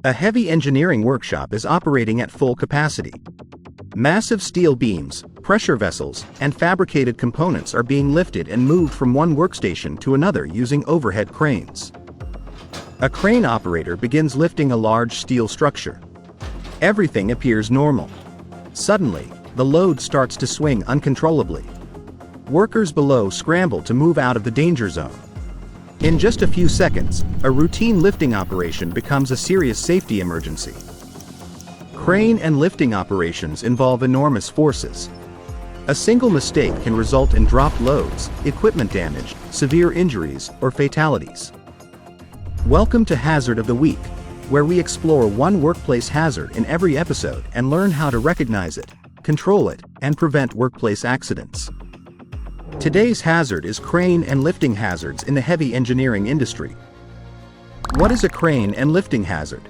A heavy engineering workshop is operating at full capacity. Massive steel beams, pressure vessels, and fabricated components are being lifted and moved from one workstation to another using overhead cranes. A crane operator begins lifting a large steel structure. Everything appears normal. Suddenly, the load starts to swing uncontrollably. Workers below scramble to move out of the danger zone. In just a few seconds, a routine lifting operation becomes a serious safety emergency. Crane and lifting operations involve enormous forces. A single mistake can result in dropped loads, equipment damage, severe injuries, or fatalities. Welcome to Hazard of the Week, where we explore one workplace hazard in every episode and learn how to recognize it, control it, and prevent workplace accidents. Today's hazard is crane and lifting hazards in the heavy engineering industry. What is a crane and lifting hazard?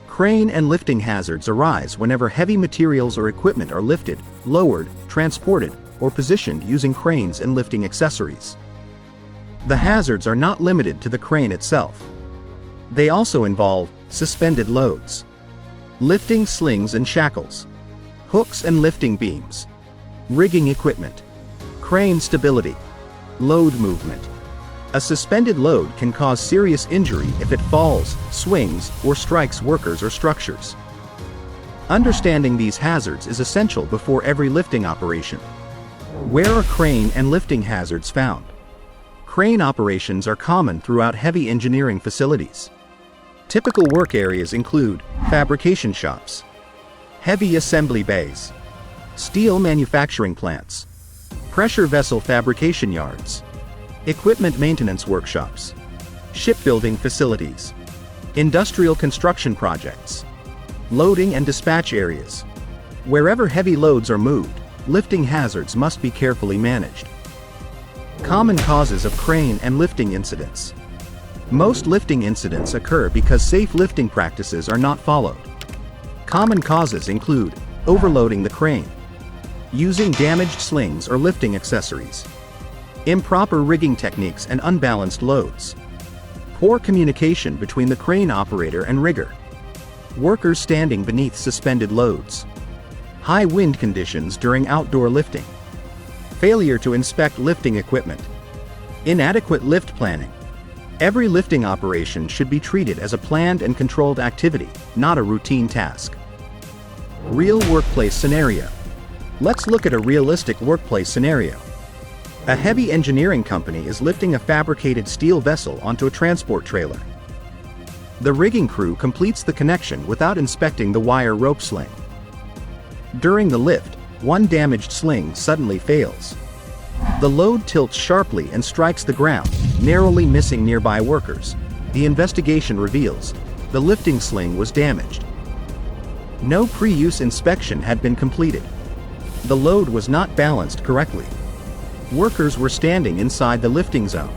Crane and lifting hazards arise whenever heavy materials or equipment are lifted, lowered, transported, or positioned using cranes and lifting accessories. The hazards are not limited to the crane itself. They also involve suspended loads, lifting slings and shackles, hooks and lifting beams, rigging equipment, crane stability, load movement. A suspended load can cause serious injury if it falls, swings, or strikes workers or structures. Understanding these hazards is essential before every lifting operation. Where are crane and lifting hazards found? Crane operations are common throughout heavy engineering facilities. Typical work areas include fabrication shops, heavy assembly bays, steel manufacturing plants, pressure vessel fabrication yards, equipment maintenance workshops, shipbuilding facilities, industrial construction projects, loading and dispatch areas. Wherever heavy loads are moved, lifting hazards must be carefully managed. Common causes of crane and lifting incidents. Most lifting incidents occur because safe lifting practices are not followed. Common causes include overloading the crane, using damaged slings or lifting accessories, improper rigging techniques and unbalanced loads, poor communication between the crane operator and rigger, workers standing beneath suspended loads, high wind conditions during outdoor lifting, failure to inspect lifting equipment, inadequate lift planning. Every lifting operation should be treated as a planned and controlled activity, not a routine task. Real workplace scenario. Let's look at a realistic workplace scenario. A heavy engineering company is lifting a fabricated steel vessel onto a transport trailer. The rigging crew completes the connection without inspecting the wire rope sling. During the lift, one damaged sling suddenly fails. The load tilts sharply and strikes the ground, narrowly missing nearby workers. The investigation reveals the lifting sling was damaged. No pre-use inspection had been completed. The load was not balanced correctly. Workers were standing inside the lifting zone.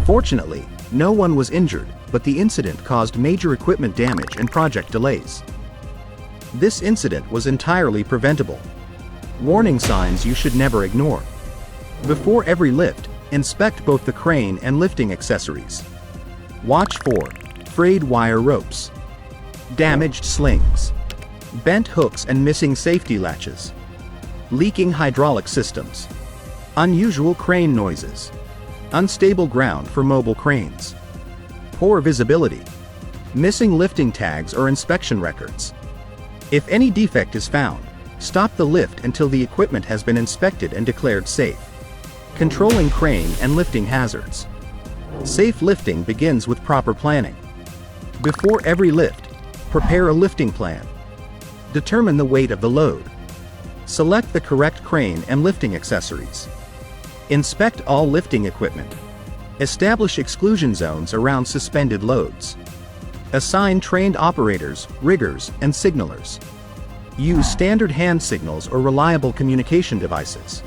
Fortunately, no one was injured, but the incident caused major equipment damage and project delays. This incident was entirely preventable. Warning signs you should never ignore. Before every lift, inspect both the crane and lifting accessories. Watch for frayed wire ropes, damaged slings, bent hooks and missing safety latches, leaking hydraulic systems, unusual crane noises, unstable ground for mobile cranes, poor visibility, missing lifting tags or inspection records. If any defect is found, stop the lift until the equipment has been inspected and declared safe. Controlling crane and lifting hazards. Safe lifting begins with proper planning. Before every lift, prepare a lifting plan. Determine the weight of the load. Select the correct crane and lifting accessories. Inspect all lifting equipment. Establish exclusion zones around suspended loads. Assign trained operators, riggers, and signalers. Use standard hand signals or reliable communication devices.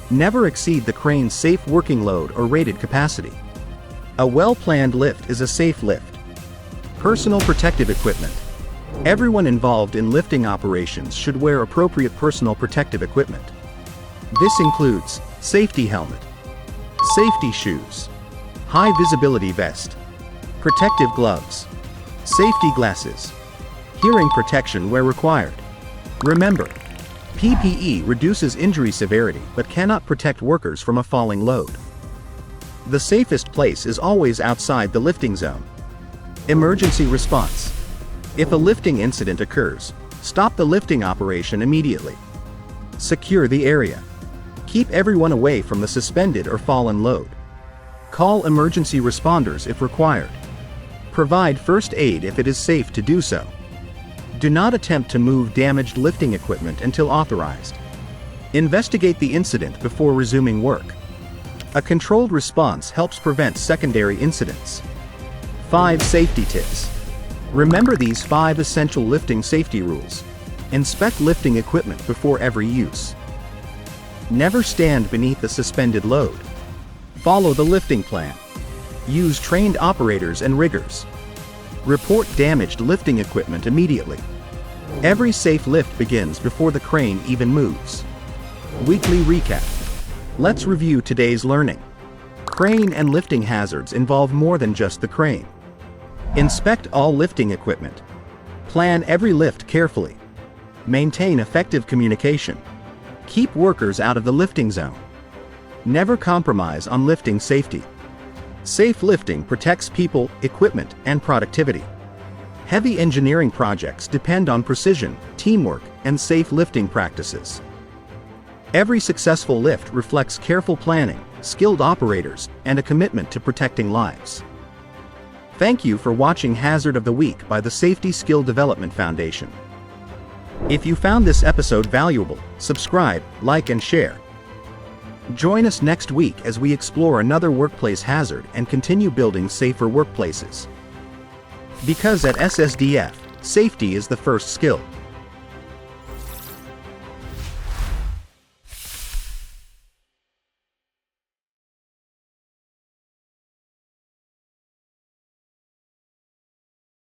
Never exceed the crane's safe working load or rated capacity. A well-planned lift is a safe lift. Personal protective equipment. Everyone involved in lifting operations should wear appropriate personal protective equipment. This includes safety helmet, safety shoes, high visibility vest, protective gloves, Safety glasses. Hearing protection where required. Remember, PPE reduces injury severity but cannot protect workers from a falling load. The safest place is always outside the lifting zone. Emergency response. If a lifting incident occurs, stop the lifting operation immediately. Secure the area. Keep everyone away from the suspended or fallen load. Call emergency responders if required. Provide first aid if it is safe to do so. Do not attempt to move damaged lifting equipment until authorized. Investigate the incident before resuming work. A controlled response helps prevent secondary incidents. 5 safety tips. Remember these 5 essential lifting safety rules. Inspect lifting equipment before every use. Never stand beneath the suspended load. Follow the lifting plan. Use trained operators and riggers. Report damaged lifting equipment immediately. Every safe lift begins before the crane even moves. Weekly recap. Let's review today's learning. Crane and lifting hazards involve more than just the crane. Inspect all lifting equipment. Plan every lift carefully. Maintain effective communication. Keep workers out of the lifting zone. Never compromise on lifting safety. Safe lifting protects people, equipment, and productivity. Heavy engineering projects depend on precision, teamwork, and safe lifting practices. Every successful lift reflects careful planning, skilled operators, and a commitment to protecting lives. Thank you for watching Hazard of the Week by the Safety Skill Development Foundation. If you found this episode valuable, subscribe, like, and share. Join us next week as we explore another workplace hazard and continue building safer workplaces. Because at SSDf, safety is the first skill.